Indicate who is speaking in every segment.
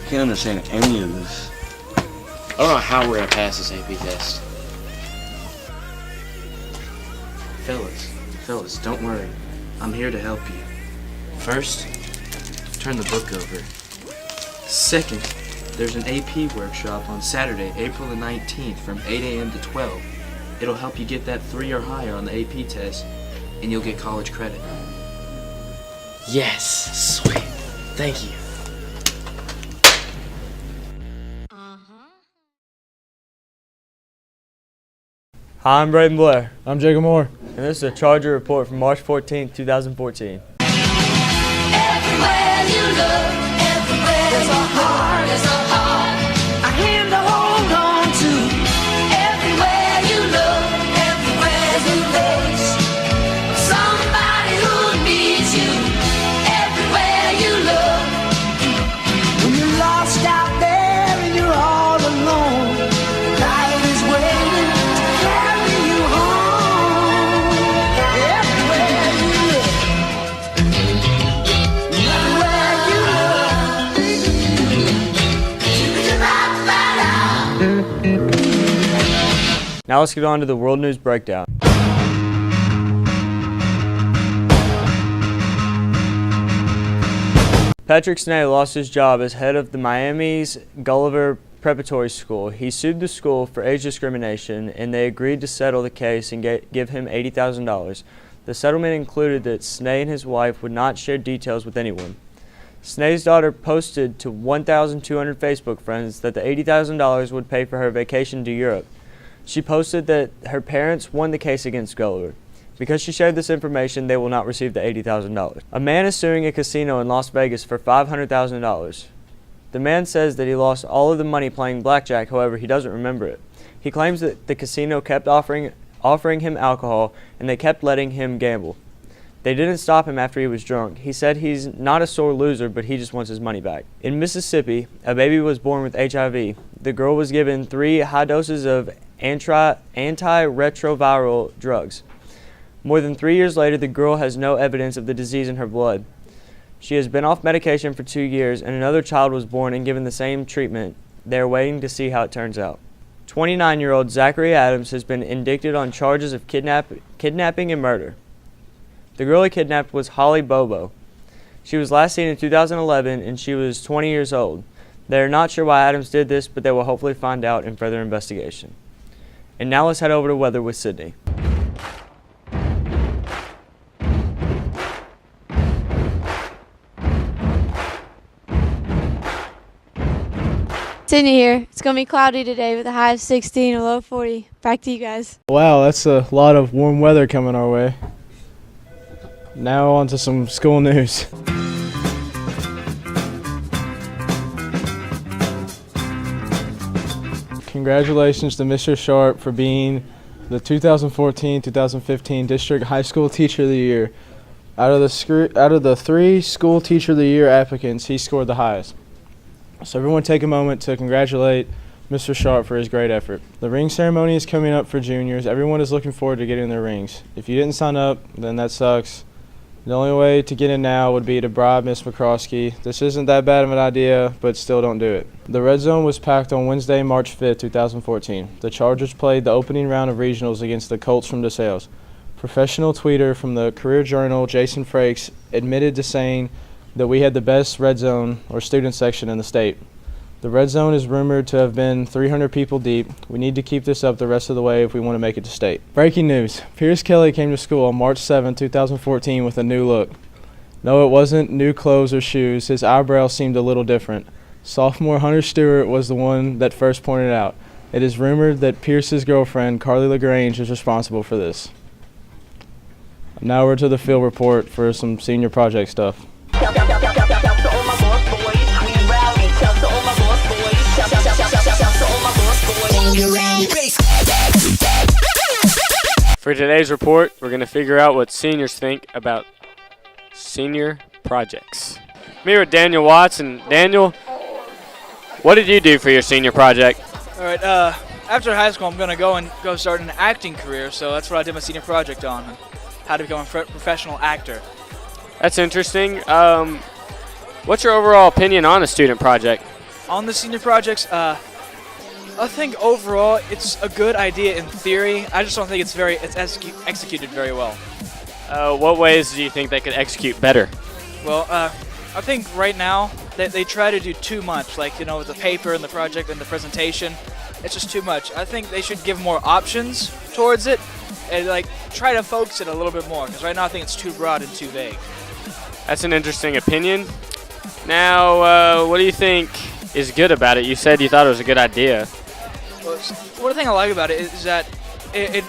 Speaker 1: can't understand any of this.
Speaker 2: I don't know how we're gonna pass this AP test. Fellas, don't worry. I'm here to help you. First, turn the book over. Second, there's an AP workshop on Saturday, April the 19th from 8 a.m. to 12. It'll help you get that 3 or higher on the AP test, and you'll get college credit. Yes, sweet. Thank you.
Speaker 3: Hi, I'm Braden Blair,
Speaker 4: I'm Jacob Moore.
Speaker 3: and this is a Charger report from March 14, 2014.
Speaker 5: Everywhere you look, everywhere there's a heart, a hand to hold on to. Everywhere you look, everywhere's a face of somebody who needs you. Everywhere you look, when you're lost out there and you're all alone, life is waiting to carry you home. Everywhere you look.
Speaker 3: Now let's get on to the World News Breakdown. Patrick Snee lost his job as head of the Miami's Gulliver Preparatory School. He sued the school for age discrimination, and they agreed to settle the case and give him $80,000. The settlement included that Snee and his wife would not share details with anyone. Snee's daughter posted to 1,200 Facebook friends that the $80,000 would pay for her vacation to Europe. She posted that her parents won the case against Gulliver. Because she shared this information, they will not receive the $80,000. A man is suing a casino in Las Vegas for $500,000. The man says that he lost all of the money playing blackjack, however, he doesn't remember it. He claims that the casino kept offering him alcohol, and they kept letting him gamble. They didn't stop him after he was drunk. He said he's not a sore loser, but he just wants his money back. In Mississippi, a baby was born with HIV. The girl was given 3 high doses of antiretroviral drugs. More than 3 years later, the girl has no evidence of the disease in her blood. She has been off medication for 2 years, and another child was born and given the same treatment. They are waiting to see how it turns out. 29-year-old Zachary Adams has been indicted on charges of kidnapping and murder. The girl he kidnapped was Holly Bobo. She was last seen in 2011, and she was 20 years old. They are not sure why Adams did this, but they will hopefully find out in further investigation. And now let's head over to weather with Sydney.
Speaker 6: Sydney here. It's going to be cloudy today with a high of 16 and a low of 40. Back to you guys.
Speaker 4: Wow, that's a lot of warm weather coming our way. Now on to some school news. Congratulations to Mr. Sharp for being the 2014-2015 District High School Teacher of the Year. Out of the 3 School Teacher of the Year applicants, he scored the highest. So everyone take a moment to congratulate Mr. Sharp for his great effort. The ring ceremony is coming up for juniors. Everyone is looking forward to getting their rings. If you didn't sign up, then that sucks. The only way to get in now would be to bribe Miss McCroskey. This isn't that bad of an idea, but still don't do it. The Red Zone was packed on Wednesday, March 5th, 2014. The Chargers played the opening round of regionals against the Colts from DeSales. Professional tweeter from the Career Journal, Jason Frakes, admitted to saying that we had the best Red Zone, or student section, in the state. The Red Zone is rumored to have been 300 people deep. We need to keep this up the rest of the way if we want to make it to state. Breaking news. Pierce Kelly came to school on March 7, 2014 with a new look. No, it wasn't new clothes or shoes. His eyebrows seemed a little different. Sophomore Hunter Stewart was the one that first pointed out. It is rumored that Pierce's girlfriend, Carly LaGrange, is responsible for this. Now we're to the field report for some senior project stuff.
Speaker 3: For today's report, we're going to figure out what seniors think about senior projects. I'm here with Daniel Watts. And Daniel, what did you do for your senior project?
Speaker 7: All right, after high school, I'm going to go start an acting career, so that's what I did my senior project on, how to become a professional actor.
Speaker 3: That's interesting. What's your overall opinion on a student project?
Speaker 7: On the senior projects, I think overall it's a good idea in theory. I just don't think it's executed very well.
Speaker 8: What ways do you think they could execute better?
Speaker 7: Well, I think right now they try to do too much, like, with the paper and the project and the presentation. It's just too much. I think they should give more options towards it and try to focus it a little bit more, because right now I think it's too broad and too vague.
Speaker 8: That's an interesting opinion. Now, what do you think is good about it? You said you thought it was a good idea.
Speaker 7: Well, one thing I like about it is that it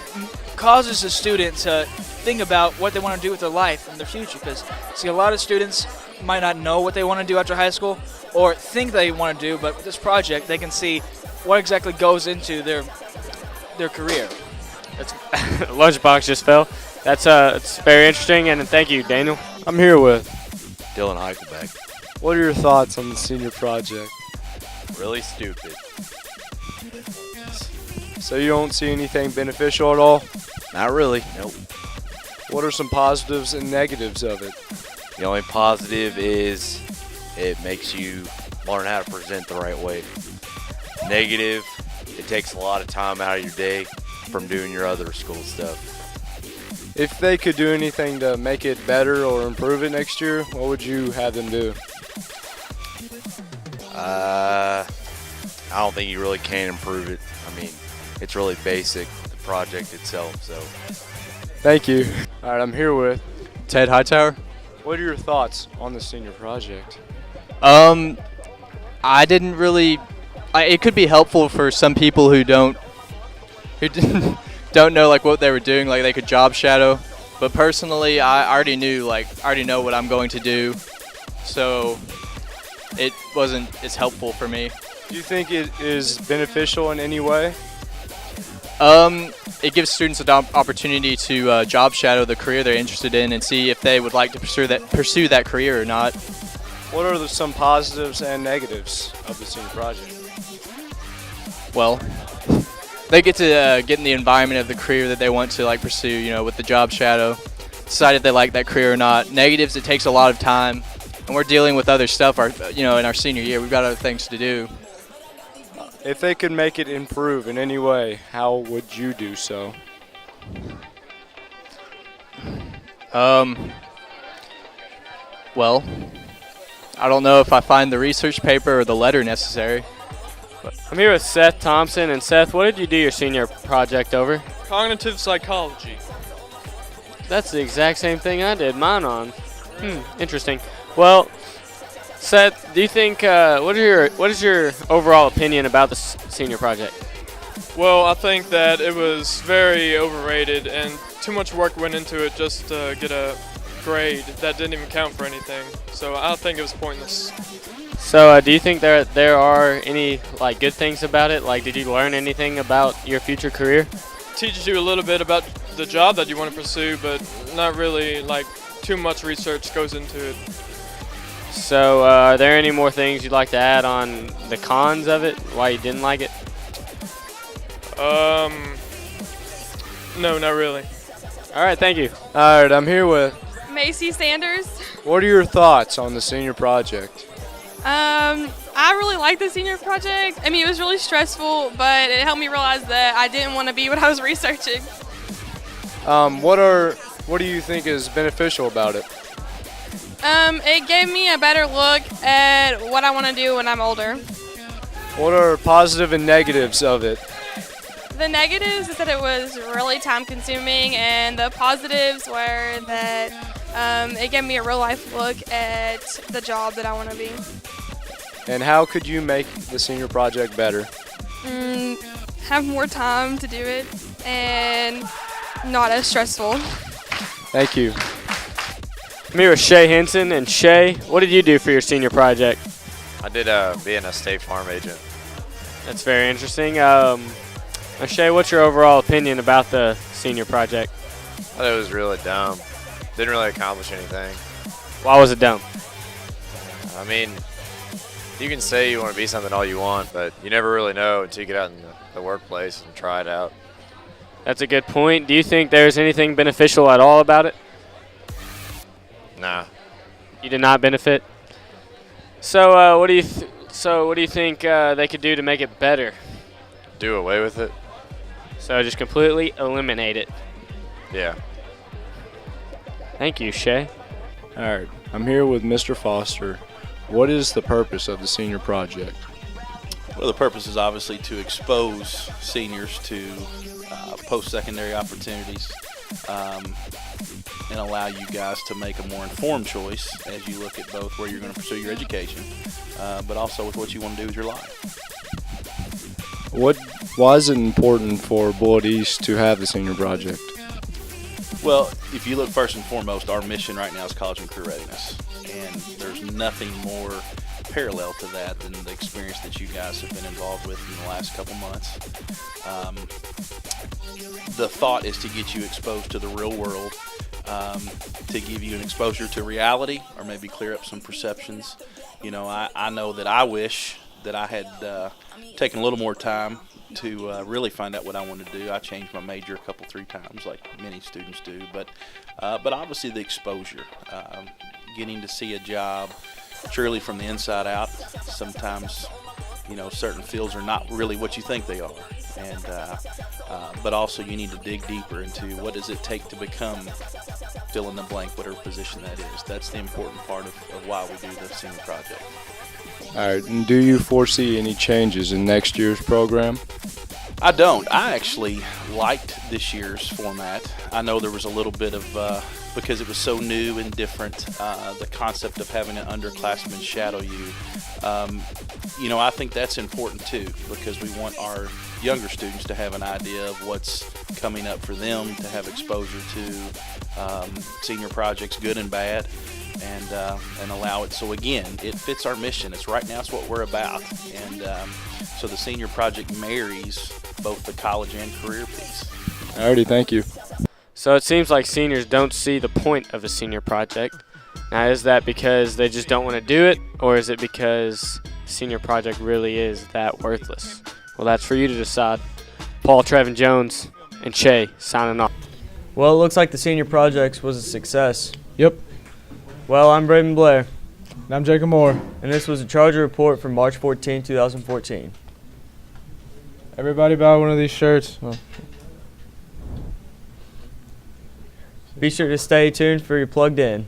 Speaker 7: causes the student to think about what they want to do with their life and their future, because see, a lot of students might not know what they want to do after high school or think they want to do, but with this project they can see what exactly goes into their career.
Speaker 8: That's lunchbox just fell. It's very interesting, and thank you, Daniel.
Speaker 9: I'm here with
Speaker 10: Dylan Heichelbeck.
Speaker 9: What are your thoughts on the senior project?
Speaker 10: Really stupid.
Speaker 9: So you don't see anything beneficial at all?
Speaker 10: Not really, nope.
Speaker 9: What are some positives and negatives of it?
Speaker 10: The only positive is it makes you learn how to present the right way. Negative, it takes a lot of time out of your day from doing your other school stuff.
Speaker 9: If they could do anything to make it better or improve it next year, what would you have them do?
Speaker 10: I don't think you really can improve it. I mean, it's really basic, the project itself, so.
Speaker 9: Thank you. All right, I'm here with
Speaker 11: Ted Hightower.
Speaker 9: What are your thoughts on the senior project?
Speaker 11: I didn't really. It could be helpful for some people who don't know what they were doing. Like, they could job shadow. But personally, I already know what I'm going to do, so it wasn't as helpful for me.
Speaker 9: Do you think it is beneficial in any way?
Speaker 11: It gives students an opportunity to job shadow the career they're interested in and see if they would like to pursue that career or not.
Speaker 9: What are some positives and negatives of the senior project?
Speaker 11: Well, they get to get in the environment of the career that they want to pursue. With the job shadow, decide if they like that career or not. Negatives, it takes a lot of time, and we're dealing with other stuff. In our senior year, we've got other things to do.
Speaker 9: If they could make it improve in any way, how would you do so?
Speaker 11: Well, I don't know if I find the research paper or the letter necessary.
Speaker 8: I'm here with Seth Thompson, and Seth, what did you do your senior project over?
Speaker 12: Cognitive psychology.
Speaker 8: That's the exact same thing I did mine on. Interesting. Well, Seth, do you think what is your overall opinion about the senior project?
Speaker 12: Well, I think that it was very overrated and too much work went into it just to get a grade that didn't even count for anything. So I think it was pointless.
Speaker 8: So do you think there are any good things about it? Did you learn anything about your future career?
Speaker 12: It teaches you a little bit about the job that you want to pursue, but not really too much research goes into it.
Speaker 8: So are there any more things you'd like to add on the cons of it, why you didn't like it?
Speaker 12: No, not really.
Speaker 8: All right, thank you.
Speaker 9: All right, I'm here with
Speaker 13: Macy Sanders.
Speaker 9: What are your thoughts on the senior project?
Speaker 13: I really liked the senior project. I mean, it was really stressful, but it helped me realize that I didn't want to be what I was researching.
Speaker 9: What do you think is beneficial about it?
Speaker 13: It gave me a better look at what I want to do when I'm older.
Speaker 9: What are positive and negatives of it?
Speaker 13: The negatives is that it was really time consuming, and the positives were that it gave me a real life look at the job that I want to be.
Speaker 9: And how could you make the senior project better?
Speaker 13: Have more time to do it and not as stressful.
Speaker 9: Thank you.
Speaker 8: I'm here with Shay Henson, and Shay, what did you do for your senior project?
Speaker 10: I did being a State Farm agent.
Speaker 8: That's very interesting. Shay, what's your overall opinion about the senior project?
Speaker 10: I thought it was really dumb. Didn't really accomplish anything.
Speaker 8: Why was it dumb?
Speaker 10: I mean, you can say you want to be something all you want, but you never really know until you get out in the workplace and try it out.
Speaker 8: That's a good point. Do you think there's anything beneficial at all about it?
Speaker 10: Nah.
Speaker 8: You did not benefit? So what do you So what do you think they could do to make it better?
Speaker 10: Do away with it.
Speaker 8: So just completely eliminate it.
Speaker 10: Yeah.
Speaker 8: Thank you, Shay.
Speaker 9: All right, I'm here with Mr. Foster. What is the purpose of the senior project?
Speaker 14: Well, the purpose is obviously to expose seniors to post-secondary opportunities and allow you guys to make a more informed choice as you look at both where you're going to pursue your education, but also with what you want to do with your life.
Speaker 9: Why is it important for Bullitt East to have the senior project?
Speaker 14: Well, if you look first and foremost, our mission right now is college and career readiness, and there's nothing more parallel to that than the experience that you guys have been involved with in the last couple months. The thought is to get you exposed to the real world, to give you an exposure to reality, or maybe clear up some perceptions. You know, I know that I wish that I had taken a little more time to really find out what I wanted to do. I changed my major three times, like many students do. But obviously the exposure, getting to see a job truly from the inside out. Sometimes, you know, certain fields are not really what you think they are, and but also you need to dig deeper into what does it take to become fill in the blank, whatever position that is. That's the important part of why we do the senior project.
Speaker 9: All right, and do you foresee any changes in next year's program?
Speaker 14: I don't. I actually liked this year's format. I know there was a little bit of, because it was so new and different, the concept of having an underclassman shadow you. You know, I think that's important too, because we want our younger students to have an idea of what's coming up for them, to have exposure to senior projects, good and bad, and allow it. So again, it fits our mission. It's right now, it's what we're about. And so the senior project marries both the college and career piece.
Speaker 9: Alrighty, thank you.
Speaker 8: So it seems like seniors don't see the point of a senior project. Now, is that because they just don't want to do it, or is it because senior project really is that worthless? Well, that's for you to decide. Paul, Trevin Jones, and Shay signing off.
Speaker 3: Well, it looks like the senior project was a success.
Speaker 4: Yep.
Speaker 3: Well, I'm Braden Blair.
Speaker 4: And I'm Jacob Moore.
Speaker 3: And this was a Charger Report from March 14, 2014.
Speaker 4: Everybody buy one of these shirts. Oh.
Speaker 3: Be sure to stay tuned for your Plugged In.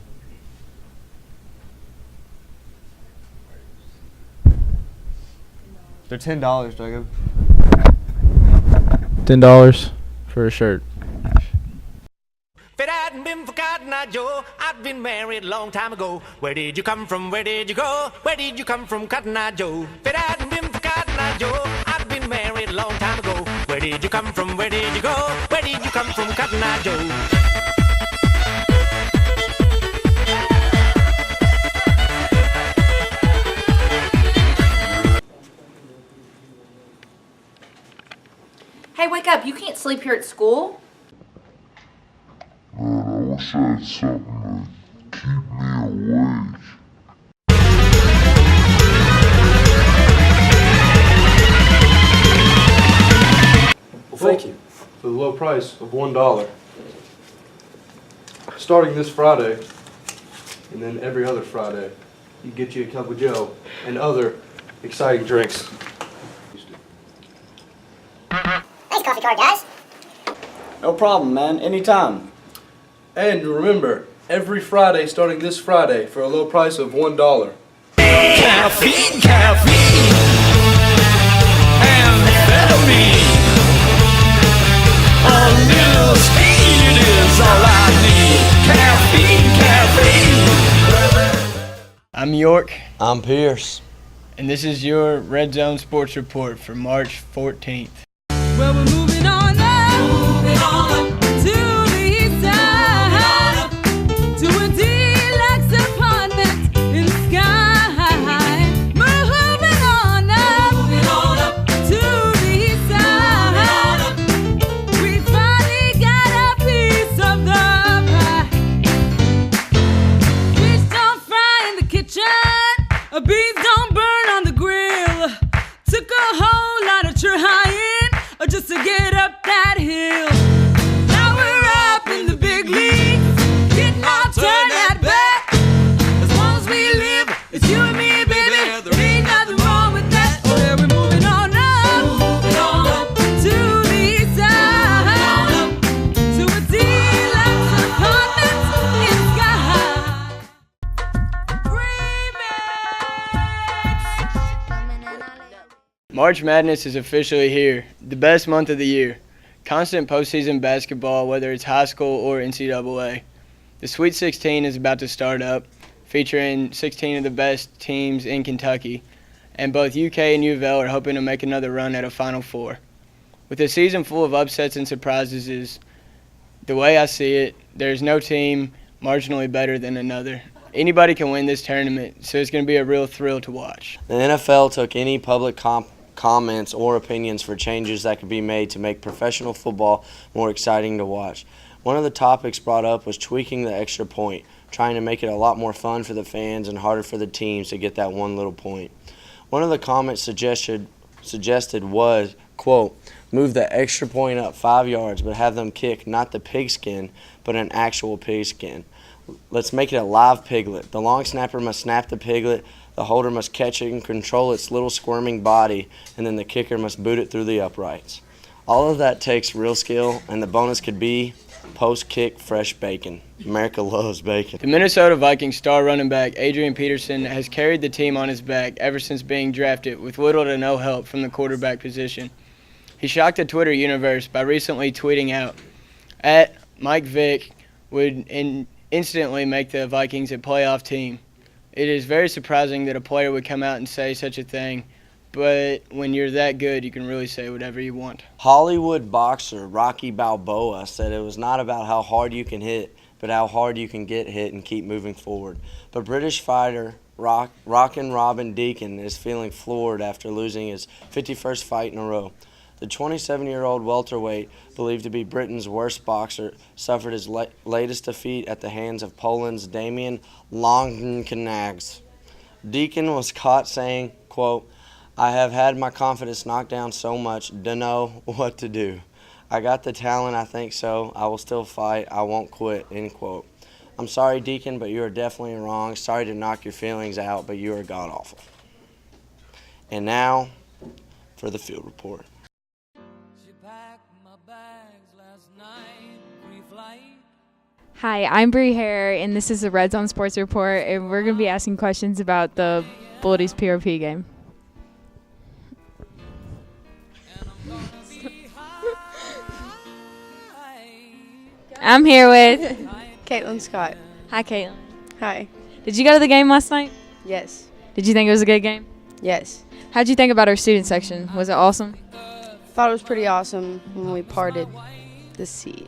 Speaker 3: They're $10, Jacob.
Speaker 4: $10 for a shirt.
Speaker 5: If it hadn't been for Cotton Eye Joe, I'd been married a long time ago. Where did you come from? Where did you go? Where did you come from, Cotton Eye Joe? If it hadn't been for Cotton Eye Joe, I'd been married a long time ago. Where did you come from? Where did you go? Where did you come from, Cotton Eye Joe?
Speaker 15: Hey, wake up. You can't sleep here at school.
Speaker 16: Man, I wish I had something to keep me awake.
Speaker 17: Well, thank you for the low price of $1. Starting this Friday, and then every other Friday, you get you a cup of Joe and other exciting drinks.
Speaker 18: Nice coffee card, guys.
Speaker 17: No problem, man. Anytime. And remember, every Friday starting this Friday for a low price of $1.
Speaker 5: Caffeine, caffeine, amphetamine. A little speed is all I need. Caffeine, caffeine.
Speaker 19: I'm York.
Speaker 20: I'm Pierce.
Speaker 19: And this is your Red Zone Sports Report for March 14th.
Speaker 5: Well, we're moving on up to the east side, to a deluxe apartment in the sky. Moving on up to the east side. We finally got a piece of the pie. Fish don't fry in the kitchen, beans don't burn on the grill. Took a whole lot of trying just to get up that hill. Now we're up in the big leagues, getting our turn at bat. As long as we live, it's you and me, baby. There ain't nothing wrong.
Speaker 19: March Madness is officially here, the best month of the year. Constant postseason basketball, whether it's high school or NCAA. The Sweet 16 is about to start up, featuring 16 of the best teams in Kentucky, and both UK and U of L are hoping to make another run at a Final Four. With a season full of upsets and surprises, the way I see it, there's no team marginally better than another. Anybody can win this tournament, so it's going to be a real thrill to watch.
Speaker 1: The NFL took any public comments or opinions for changes that could be made to make professional football more exciting to watch. One of the topics brought up was tweaking the extra point, trying to make it a lot more fun for the fans and harder for the teams to get that one little point. One of the comments suggested was, quote, move the extra point up 5 yards, but have them kick not the pigskin, but an actual pigskin. Let's make it a live piglet. The long snapper must snap the piglet, the holder must catch it and control its little squirming body, and then the kicker must boot it through the uprights. All of that takes real skill, and the bonus could be post-kick fresh bacon. America loves bacon.
Speaker 19: The Minnesota Vikings star running back Adrian Peterson has carried the team on his back ever since being drafted with little to no help from the quarterback position. He shocked the Twitter universe by recently tweeting out, at Mike Vick would instantly make the Vikings a playoff team. It is very surprising that a player would come out and say such a thing, but when you're that good, you can really say whatever you want.
Speaker 1: Hollywood boxer Rocky Balboa said it was not about how hard you can hit, but how hard you can get hit and keep moving forward. But British fighter Rockin' Robin Deacon is feeling floored after losing his 51st fight in a row. The 27-year-old welterweight, believed to be Britain's worst boxer, suffered his latest defeat at the hands of Poland's Damian Longkanags. Deacon was caught saying, quote, I have had my confidence knocked down so much, dunno what to do. I got the talent, I think so. I will still fight. I won't quit, end quote. I'm sorry, Deacon, but you are definitely wrong. Sorry to knock your feelings out, but you are god-awful. And now for the field report.
Speaker 20: Hi, I'm Bree Hare, and this is the Red Zone Sports Report, and we're going to be asking questions about the Bullies PRP game. I'm here with
Speaker 21: Caitlin Scott.
Speaker 20: Hi, Caitlin.
Speaker 21: Hi.
Speaker 20: Did you go to the game last night?
Speaker 21: Yes.
Speaker 20: Did you think it was a good game?
Speaker 21: Yes.
Speaker 20: How'd you think about our student section? Was it awesome?
Speaker 21: Thought it was pretty awesome when we parted the sea.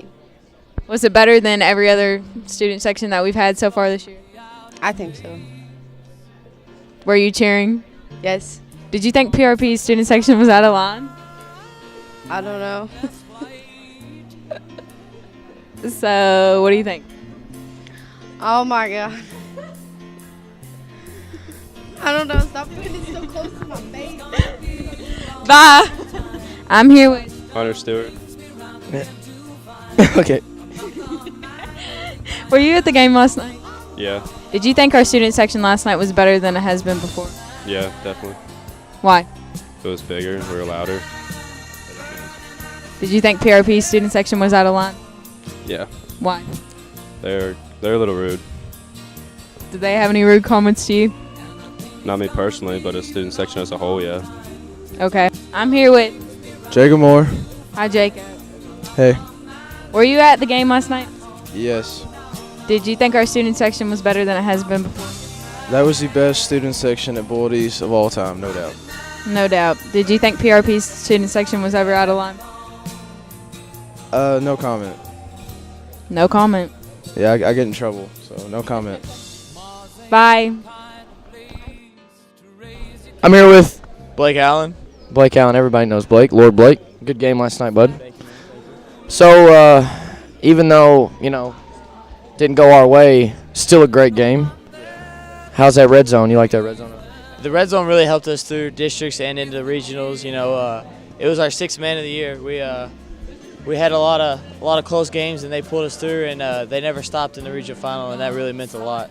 Speaker 20: Was it better than every other student section that we've had so far this year?
Speaker 21: I think so.
Speaker 20: Were you cheering?
Speaker 21: Yes.
Speaker 20: Did you think PRP's student section was out of line?
Speaker 21: I don't know.
Speaker 20: So, what do you think?
Speaker 21: Oh my god. I don't know. Stop putting it so close to my face.
Speaker 20: Bye. I'm here with
Speaker 22: Hunter Stewart.
Speaker 23: Okay.
Speaker 20: Were you at the game last night?
Speaker 22: Yeah.
Speaker 20: Did you think our student section last night was better than it has been before?
Speaker 22: Yeah, definitely.
Speaker 20: Why?
Speaker 22: It was bigger. We were louder.
Speaker 20: Did you think PRP's student section was out of line?
Speaker 22: Yeah.
Speaker 20: Why?
Speaker 22: They're a little rude.
Speaker 20: Did they have any rude comments to you?
Speaker 22: Not me personally, but a student section as a whole, yeah.
Speaker 20: Okay. I'm here with
Speaker 4: Jacob Moore.
Speaker 20: Hi, Jacob.
Speaker 4: Hey.
Speaker 20: Were you at the game last night?
Speaker 4: Yes.
Speaker 20: Did you think our student section was better than it has been before?
Speaker 4: That was the best student section at Bullies of all time, no doubt.
Speaker 20: No doubt. Did you think PRP's student section was ever out of line?
Speaker 4: No comment.
Speaker 20: No comment.
Speaker 4: Yeah, I get in trouble, so no comment.
Speaker 20: Bye.
Speaker 23: I'm here with Blake Allen. Blake Allen, everybody knows Blake. Lord Blake. Good game last night, bud. So, even though, didn't go our way, still a great game. How's that red zone? You like that red zone?
Speaker 3: The red zone really helped us through districts and into regionals. It was our sixth man of the year. We had a lot of close games, and they pulled us through, and they never stopped in the regional final, and that really meant a lot.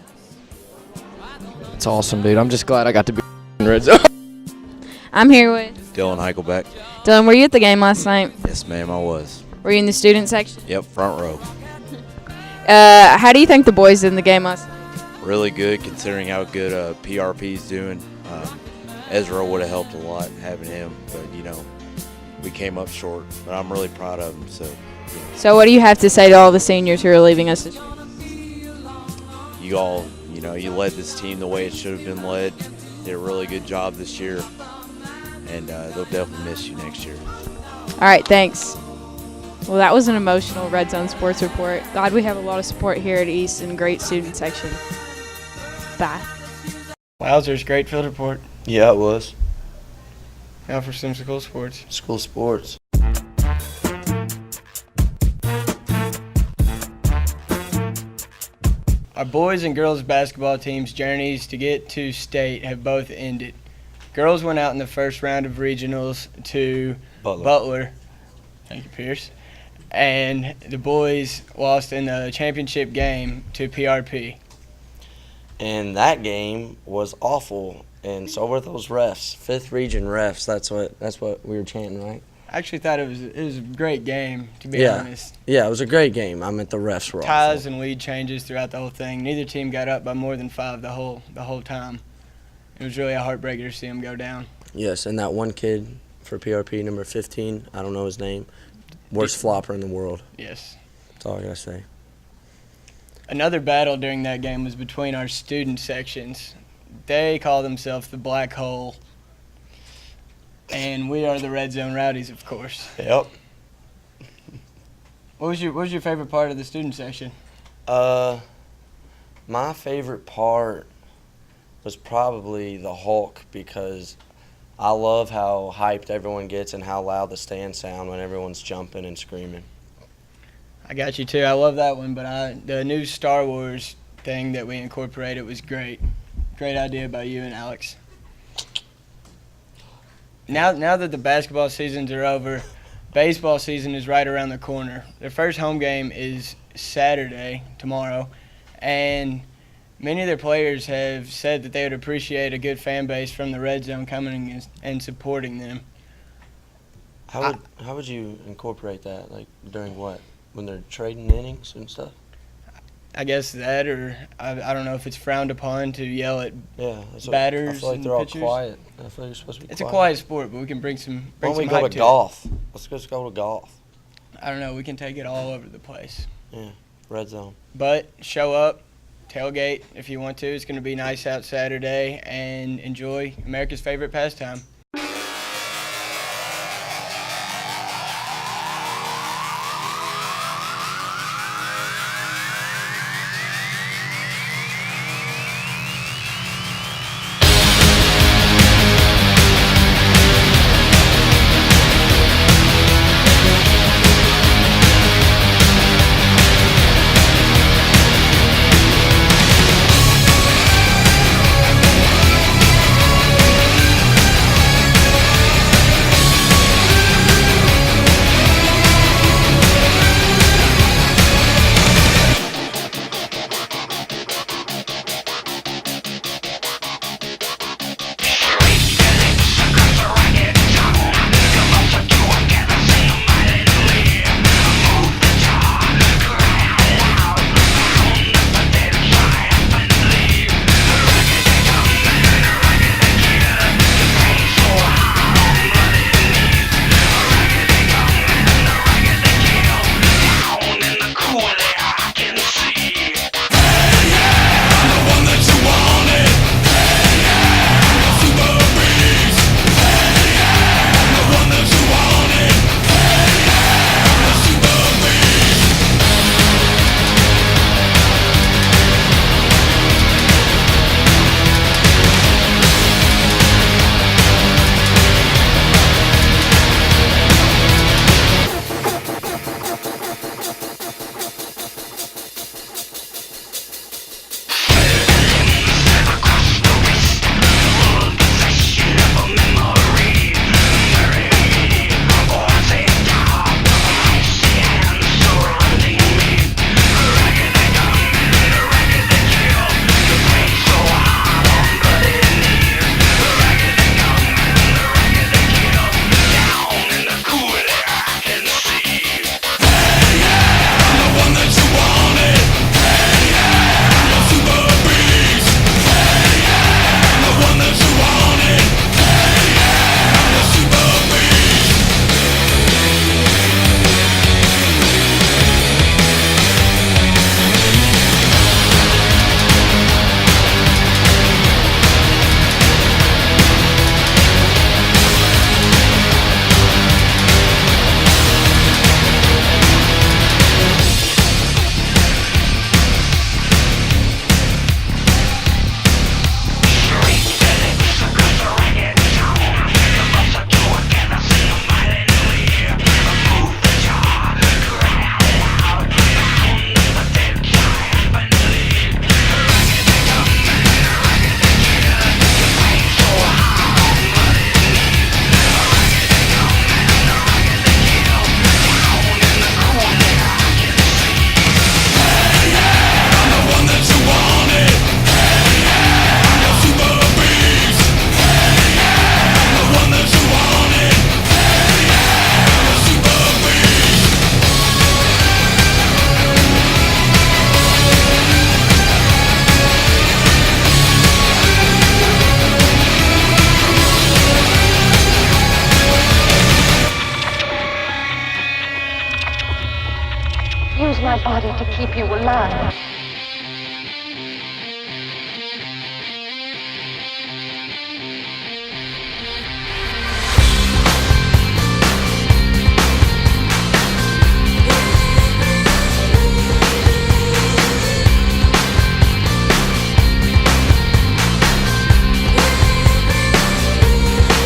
Speaker 23: It's awesome, dude. I'm just glad I got to be in red zone.
Speaker 20: I'm here with
Speaker 10: Dylan Heichelbeck.
Speaker 20: Dylan. Were you at the game last night?
Speaker 10: Yes, ma'am, I was.
Speaker 20: Were you in the student section?
Speaker 10: Yep, front row.
Speaker 20: How do you think the boys did in the game last night?
Speaker 10: Really good, considering how good PRP's doing. Ezra would have helped a lot having him, but we came up short. But I'm really proud of him.
Speaker 20: So what do you have to say to all the seniors who are leaving us this year?
Speaker 10: You all, you led this team the way it should have been led. Did a really good job this year, and they'll definitely miss you next year.
Speaker 20: All right, thanks. Well, that was an emotional Red Zone Sports Report. Glad we have a lot of support here at East and great student section. Bye.
Speaker 19: Wowzers, great field report.
Speaker 1: Yeah, it was.
Speaker 19: Now for some school sports.
Speaker 1: School sports.
Speaker 19: Our boys and girls basketball teams' journeys to get to state have both ended. Girls went out in the first round of regionals to Butler. Thank you, Pierce. And the boys lost in the championship game to PRP.
Speaker 1: And that game was awful, and so were those refs. 5th region refs. That's what we were chanting, right?
Speaker 19: I actually thought it was a great game, to be honest.
Speaker 1: Yeah, it was a great game. I meant the refs were
Speaker 19: Ties
Speaker 1: awful.
Speaker 19: and lead changes throughout the whole thing. Neither team got up by more than 5 the whole time. It was really a heartbreaker to see them go down.
Speaker 1: Yes, and that one kid for PRP, number 15, I don't know his name, worst flopper in the world.
Speaker 19: Yes.
Speaker 1: That's all I gotta say.
Speaker 19: Another battle during that game was between our student sections. They call themselves the Black Hole. And we are the Red Zone Rowdies, of course.
Speaker 1: Yep.
Speaker 19: What was your favorite part of the student section?
Speaker 1: My favorite part was probably the Hulk, because I love how hyped everyone gets and how loud the stands sound when everyone's jumping and screaming.
Speaker 19: I got you too. I love that one, but the new Star Wars thing that we incorporated was great. Great idea by you and Alex. Now that the basketball seasons are over, baseball season is right around the corner. Their first home game is Saturday, tomorrow, and many of their players have said that they would appreciate a good fan base from the Red Zone coming and supporting them.
Speaker 1: How would you incorporate that? Like during what? When they're trading innings and stuff?
Speaker 19: I guess that, or I don't know if it's frowned upon to yell at batters.
Speaker 1: I feel like they're all
Speaker 19: pitchers.
Speaker 1: quiet. I feel like you're supposed to be
Speaker 19: It's
Speaker 1: quiet.
Speaker 19: a quiet sport, but we can bring some.
Speaker 1: Why don't we
Speaker 19: some
Speaker 1: go
Speaker 19: hype
Speaker 1: to
Speaker 19: to
Speaker 1: golf? Let's just go to golf.
Speaker 19: it. I don't know. We can take it all over the place.
Speaker 1: Yeah, Red Zone.
Speaker 19: But show up, tailgate if you want to. It's going to be nice out Saturday, and enjoy America's favorite pastime.
Speaker 5: body to keep you alive.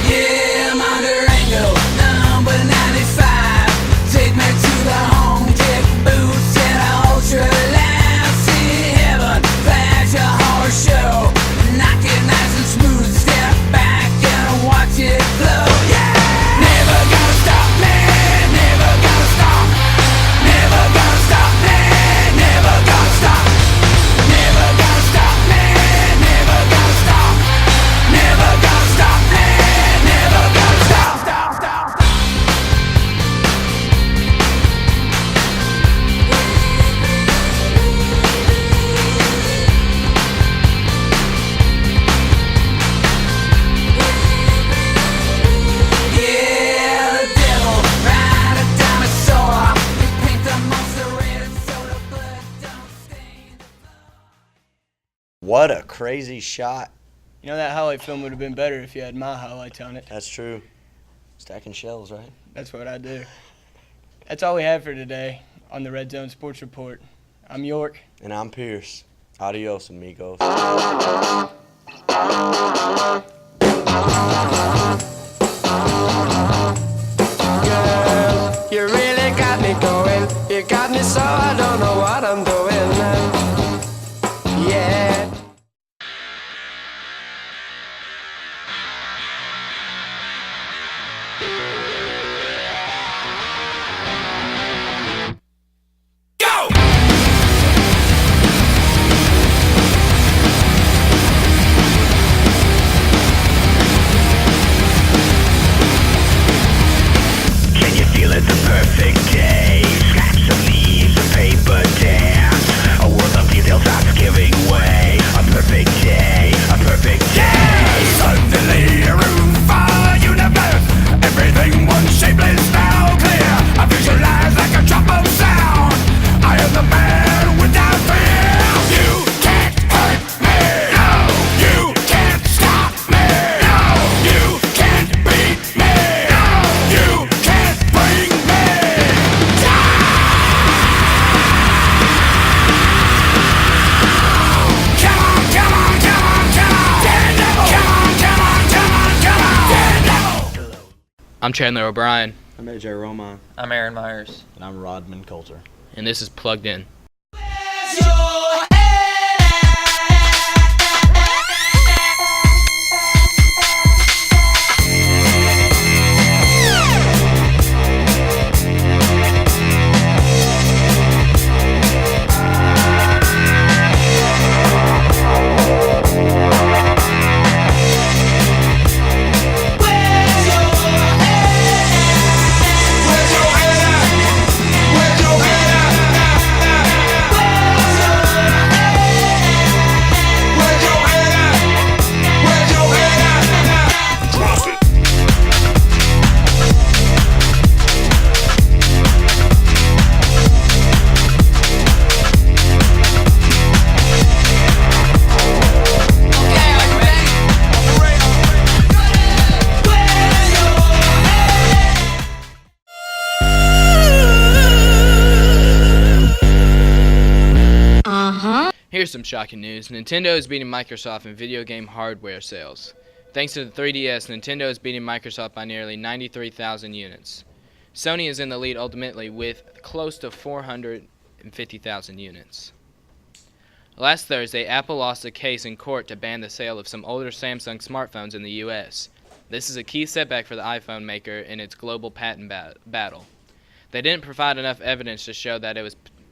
Speaker 5: Yeah, I'm on Durango, number 95. Take me to the home, deck boots and ultra loud. See heaven, flash a horror show. Knock it nice and smooth, step back and watch it flow. Yeah! Never gonna stop me, never gonna stop. Never gonna stop me, never gonna stop. Never gonna stop me, never gonna stop. Never gonna stop me, never gonna stop. Stop, stop, stop. Yeah, the devil, ride a dinosaur. You paint the monster red and so the blood don't stain.
Speaker 1: What a crazy shot.
Speaker 19: You know, that highlight film would have been better if you had my highlights on it.
Speaker 1: That's true. Stacking shells, right?
Speaker 19: That's what I do. That's all we have for today on the Red Zone Sports Report. I'm York.
Speaker 1: And I'm Pierce. Adios, amigos.
Speaker 5: You really got me going. You got me so I don't know what I'm doing. Yeah. Can you feel it? The perfect day. Scraps of leaves, a paper dance. A world of details that's giving way. A perfect day, a perfect day. Suddenly a room for universe. Everything one shapeless now clear. I visualize like a drop of sound. I am the man without fear. You can't hurt me. No, you can't stop me. No, you can't beat me. No, you can't bring me down. Come on, come on, come on, come on. Daredevil. Come on, come on, come on, come on. Daredevil.
Speaker 11: I'm Chandler O'Brien,
Speaker 22: I'm AJ Roman.
Speaker 2: I'm Aaron Myers.
Speaker 22: And I'm Rodman Coulter.
Speaker 11: and this is Plugged In. Here's some shocking news. Nintendo is beating Microsoft in video game hardware sales. Thanks to the 3DS, Nintendo is beating Microsoft by nearly 93,000 units. Sony is in the lead ultimately with close to 450,000 units. Last Thursday, Apple lost a case in court to ban the sale of some older Samsung smartphones in the U.S. This is a key setback for the iPhone maker in its global patent battle. They didn't provide enough evidence to show that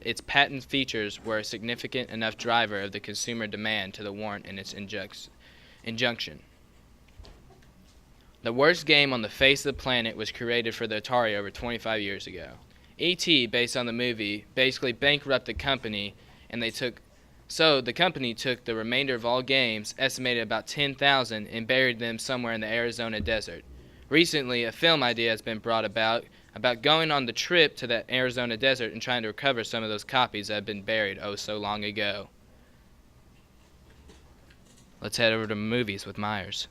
Speaker 11: its patent features were a significant enough driver of the consumer demand to warrant in its injunction. The worst game on the face of the planet was created for the Atari over 25 years ago. E.T., based on the movie, basically bankrupted the company, and the company took the remainder of all games, estimated about 10,000, and buried them somewhere in the Arizona desert.
Speaker 2: Recently, a film idea has been brought about going on the trip to the Arizona desert and trying to recover some of those copies that have been buried oh so long ago. Let's head over to movies with Myers.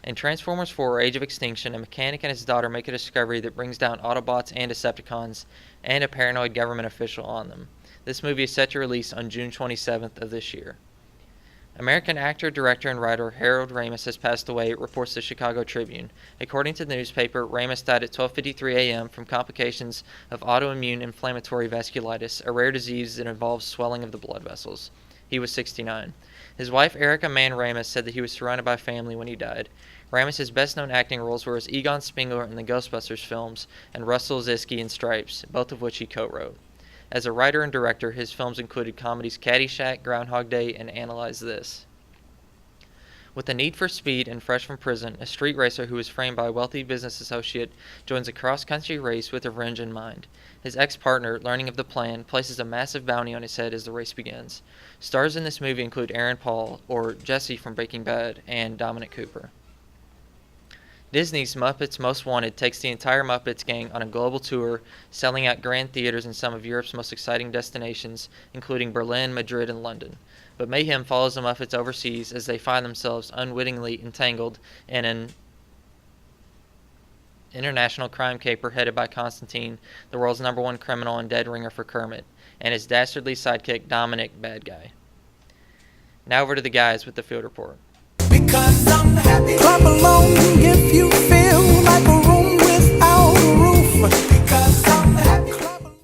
Speaker 6: In Transformers 4 Age of Extinction, a mechanic and his daughter make a discovery that brings down Autobots and Decepticons and a paranoid government official on them. This movie is set to release on June 27th of this year. American actor, director, and writer Harold Ramis has passed away, reports the Chicago Tribune. According to the newspaper, Ramis died at 12:53 a.m. from complications of autoimmune inflammatory vasculitis, a rare disease that involves swelling of the blood vessels. He was 69. His wife, Erica Mann Ramis, said that he was surrounded by family when he died. Ramis' best-known acting roles were as Egon Spengler in the Ghostbusters films and Russell Zisky in Stripes, both of which he co-wrote. As a writer and director, his films included comedies Caddyshack, Groundhog Day, and Analyze This. With a need for speed and fresh from prison, a street racer who is framed by a wealthy business associate joins a cross-country race with revenge in mind. His ex-partner, learning of the plan, places a massive bounty on his head as the race begins. Stars in this movie include Aaron Paul, or Jesse from Breaking Bad, and Dominic Cooper. Disney's Muppets Most Wanted takes the entire Muppets gang on a global tour, selling out grand theaters in some of Europe's most exciting destinations, including Berlin, Madrid, and London. But mayhem follows the Muppets overseas as they find themselves unwittingly entangled in an international crime caper headed by Constantine, the world's #1 criminal and dead ringer for Kermit, and his dastardly sidekick Dominic Bad Guy. Now over to the guys with the field report.
Speaker 5: Because I'm happy. Clap along if you feel like a room without a roof. Because I'm happy. Clap along.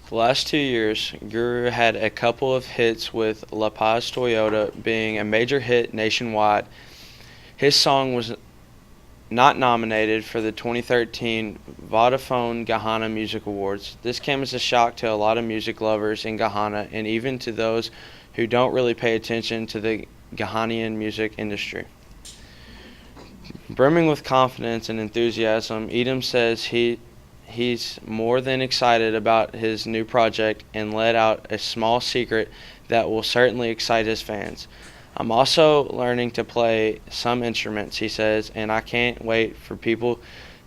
Speaker 1: The last 2 years, Guru had a couple of hits with La Paz Toyota being a major hit nationwide. His song was not nominated for the 2013 Vodafone Ghana Music Awards. This came as a shock to a lot of music lovers in Ghana and even to those who don't really pay attention to the Ghanaian music industry. Brimming with confidence and enthusiasm, Edom says he's more than excited about his new project and let out a small secret that will certainly excite his fans. I'm also learning to play some instruments, he says, and I can't wait for people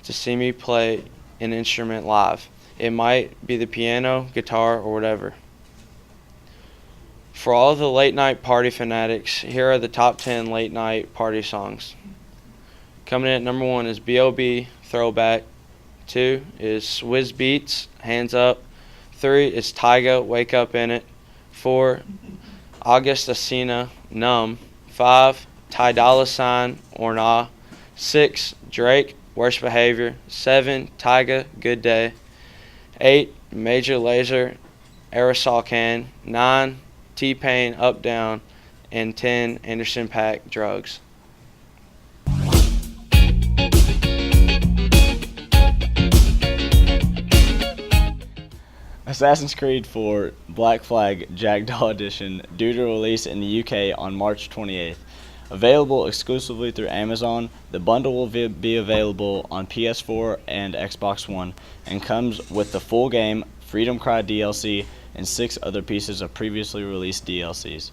Speaker 1: to see me play an instrument live. It might be the piano, guitar, or whatever. For all the late night party fanatics, here are the top 10 late night party songs. Coming in at number 1 is B.O.B. Throwback. 2 is Swizz Beatz, Hands Up. 3 is Tyga, Wake Up in It. 4, August Asina, Numb. 5, Ty Dolla $ign, Or Nah. 6, Drake, Worst Behavior. 7, Tyga, Good Day. 8, Major Lazer, Aerosol Can. 9, T-Pain, Up Down. And 10, Anderson .Paak, Drugs.
Speaker 7: Assassin's Creed 4 Black Flag Jackdaw Edition due to release in the UK on March 28th. Available exclusively through Amazon, the bundle will be available on PS4 and Xbox One and comes with the full game, Freedom Cry DLC, and 6 other pieces of previously released DLCs.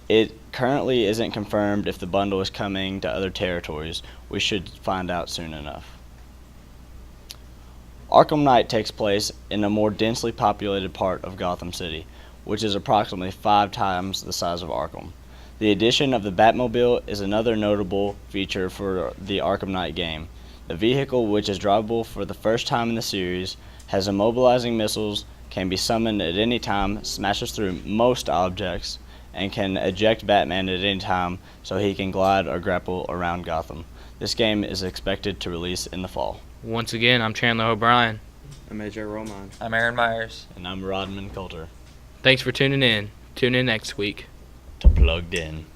Speaker 7: It currently isn't confirmed if the bundle is coming to other territories. We should find out soon enough. Arkham Knight takes place in a more densely populated part of Gotham City, which is approximately 5 times the size of Arkham. The addition of the Batmobile is another notable feature for the Arkham Knight game. The vehicle, which is drivable for the first time in the series, has immobilizing missiles, can be summoned at any time, smashes through most objects, and can eject Batman at any time so he can glide or grapple around Gotham. This game is expected to release in the fall.
Speaker 2: Once again, I'm Chandler O'Brien.
Speaker 1: I'm AJ Roman.
Speaker 6: I'm Aaron Myers.
Speaker 7: And I'm Rodman Coulter.
Speaker 2: Thanks for tuning in. Tune in next week
Speaker 7: to Plugged In.